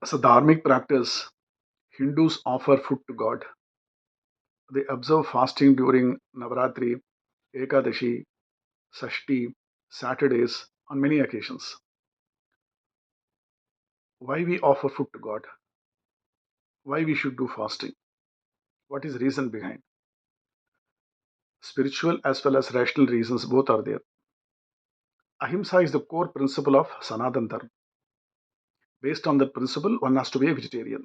As a dharmic practice, Hindus offer food to God. They observe fasting during Navaratri, Ekadashi, Sashti, Saturdays, on many occasions. Why we offer food to God? Why we should do fasting? What is the reason behind? Spiritual as well as rational reasons both are there. Ahimsa is the core principle of Sanatan Dharma. Based on that principle, one has to be a vegetarian.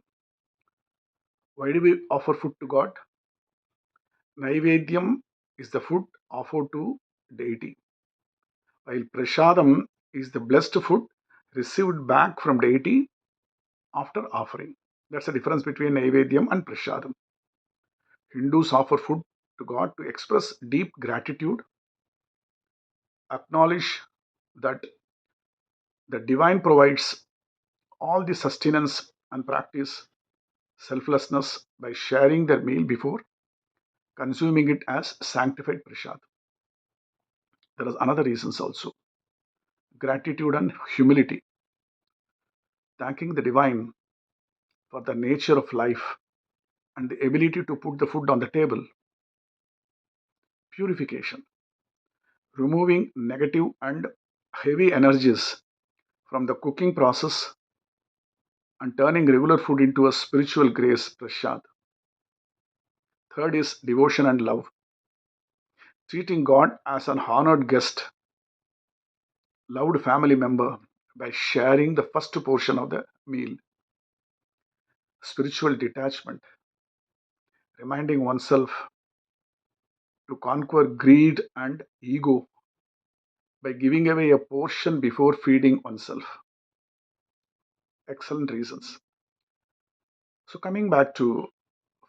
Why do we offer food to God? Naivedyam is the food offered to deity, while Prashadam is the blessed food received back from deity after offering. That's the difference between Naivedyam and Prashadam. Hindus offer food to God to express deep gratitude, acknowledge that the divine provides all the sustenance, and practice selflessness by sharing their meal before consuming it as sanctified prasad. There is another reasons also. Gratitude and humility, thanking the divine for the nature of life and the ability to put the food on the table. Purification, removing negative and heavy energies from the cooking process and turning regular food into a spiritual grace prasad. Third is devotion and love, treating God as an honored guest, loved family member by sharing the first portion of the meal. Spiritual detachment, reminding oneself to conquer greed and ego by giving away a portion before feeding oneself. Excellent reasons. So, coming back to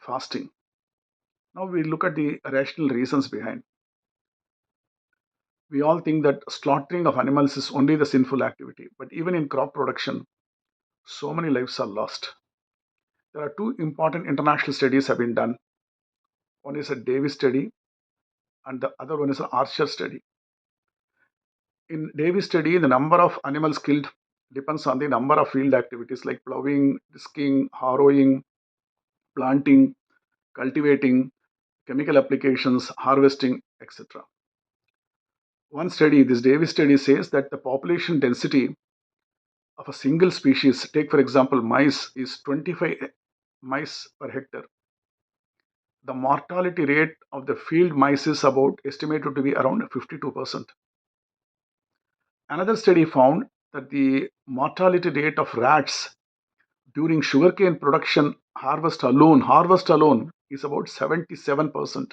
fasting, now we look at the rational reasons behind. We all think that slaughtering of animals is only the sinful activity, but even in crop production, so many lives are lost. There are two important international studies have been done. One is a Davis study, and the other one is an Archer study. In Davis study, the number of animals killed depends on the number of field activities like plowing, disking, harrowing, planting, cultivating, chemical applications, harvesting, etc. One study, this Davis study, says that the population density of a single species, take for example mice, is 25 mice per hectare. The mortality rate of the field mice is about estimated to be around 52%. Another study found that the mortality rate of rats during sugarcane production harvest alone is about 77%.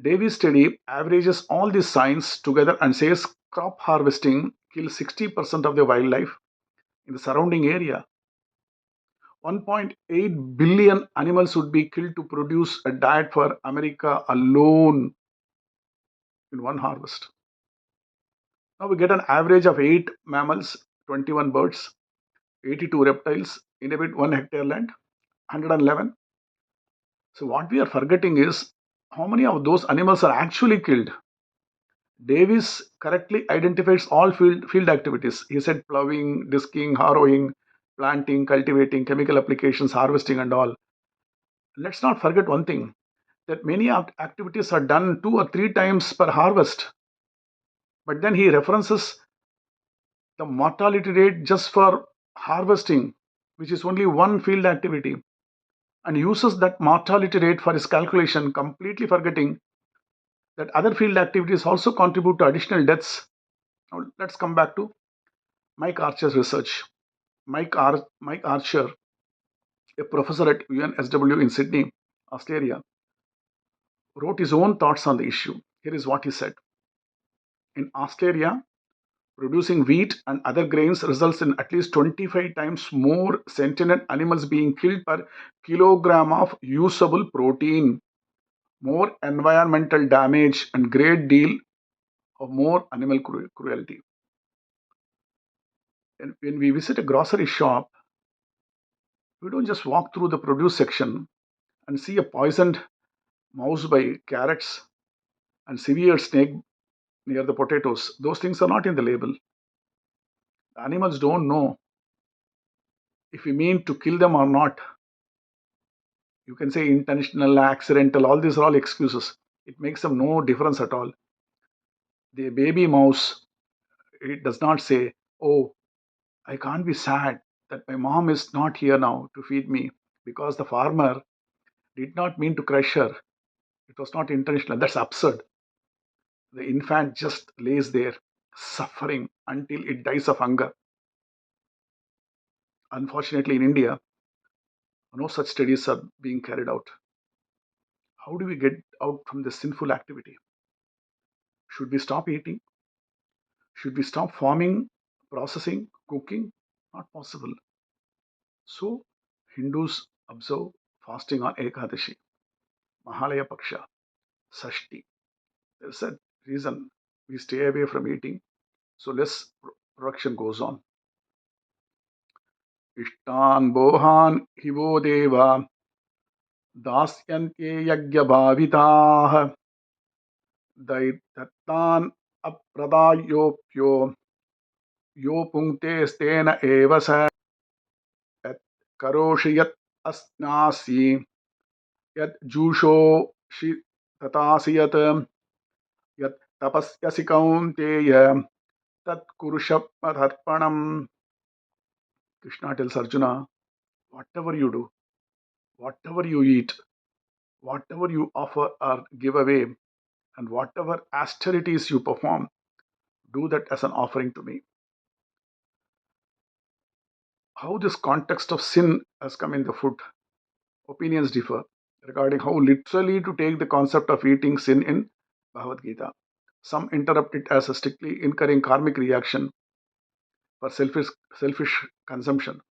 Davis study averages all these signs together and says crop harvesting kills 60% of the wildlife in the surrounding area. 1.8 billion animals would be killed to produce a diet for America alone in one harvest. Now we get an average of 8 mammals, 21 birds, 82 reptiles inhabit 1 hectare land, 111. So what we are forgetting is how many of those animals are actually killed. Davis correctly identifies all field activities. He said plowing, disking, harrowing, planting, cultivating, chemical applications, harvesting, and all. Let's not forget one thing, that many activities are done 2 or 3 times per harvest. But then he references the mortality rate just for harvesting, which is only one field activity, and uses that mortality rate for his calculation, completely forgetting that other field activities also contribute to additional deaths. Now, let's come back to Mike Archer's research. Mike Archer, a professor at UNSW in Sydney, Australia, wrote his own thoughts on the issue. Here is what he said. In Australia, producing wheat and other grains results in at least 25 times more sentient animals being killed per kilogram of usable protein, more environmental damage, and great deal of more animal cruelty. And when we visit a grocery shop, we don't just walk through the produce section and see a poisoned mouse by carrots and severe snake near the potatoes. Those things are not in the label. The animals don't know If we mean to kill them or not, you can say intentional, accidental, all these are all excuses. It makes them no difference at all. The baby mouse, it does not say, oh, I can't be sad that my mom is not here now to feed me because the farmer did not mean to crush her. It was not intentional. That's absurd. The infant just lays there suffering until it dies of hunger. Unfortunately, in India, no such studies are being carried out. How do we get out from this sinful activity? Should we stop eating? Should we stop farming, processing, cooking? Not possible. So, Hindus observe fasting on Ekadashi, Mahalaya Paksha, Sashti. There's a reason we stay away from eating, so less production goes on. Ishtan bohan hivo deva दास्यन्ते यज्ञभाविताः दैत्तान् अप्रदायोऽप्यो यो पुङ्क्ते स्तेन एव स यत् करोषि यत् अस्नासि यत् जुषोषि तथासि यत् तपस्यसि कौन्तेय तत् कुरुष्व मदर्पणम्. Krishna tells Arjuna, whatever you do, whatever you eat, whatever you offer or give away, and whatever austerities you perform, do that as an offering to me. How this context of sin has come in the food, opinions differ regarding how literally to take the concept of eating sin in Bhagavad Gita. Some interpret it as a strictly incurring karmic reaction for selfish consumption,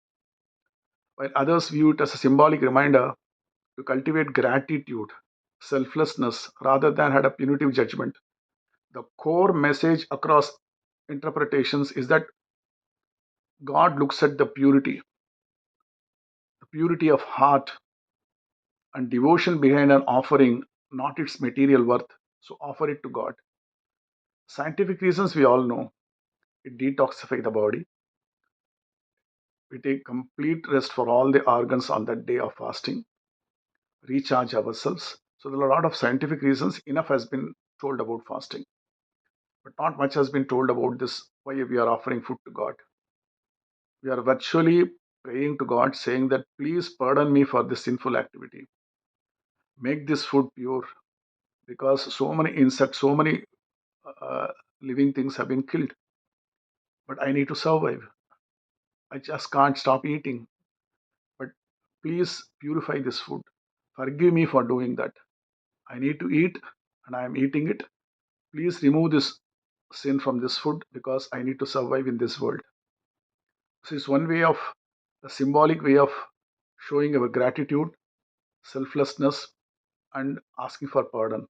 while others view it as a symbolic reminder to cultivate gratitude, selflessness, rather than had a punitive judgment. The core message across interpretations is that God looks at the purity of heart and devotion behind an offering, not its material worth. So offer it to God. Scientific reasons we all know. It detoxifies the body. We take complete rest for all the organs on that day of fasting. Recharge ourselves. So there are a lot of scientific reasons. Enough has been told about fasting. But not much has been told about this, why we are offering food to God. We are virtually praying to God, saying that please pardon me for this sinful activity. Make this food pure, because so many insects, so many uh, living things have been killed. But I need to survive. I just can't stop eating. But please purify this food. Forgive me for doing that. I need to eat and I am eating it. Please remove this sin from this food because I need to survive in this world. This is one way of a symbolic way of showing our gratitude, selflessness, and asking for pardon.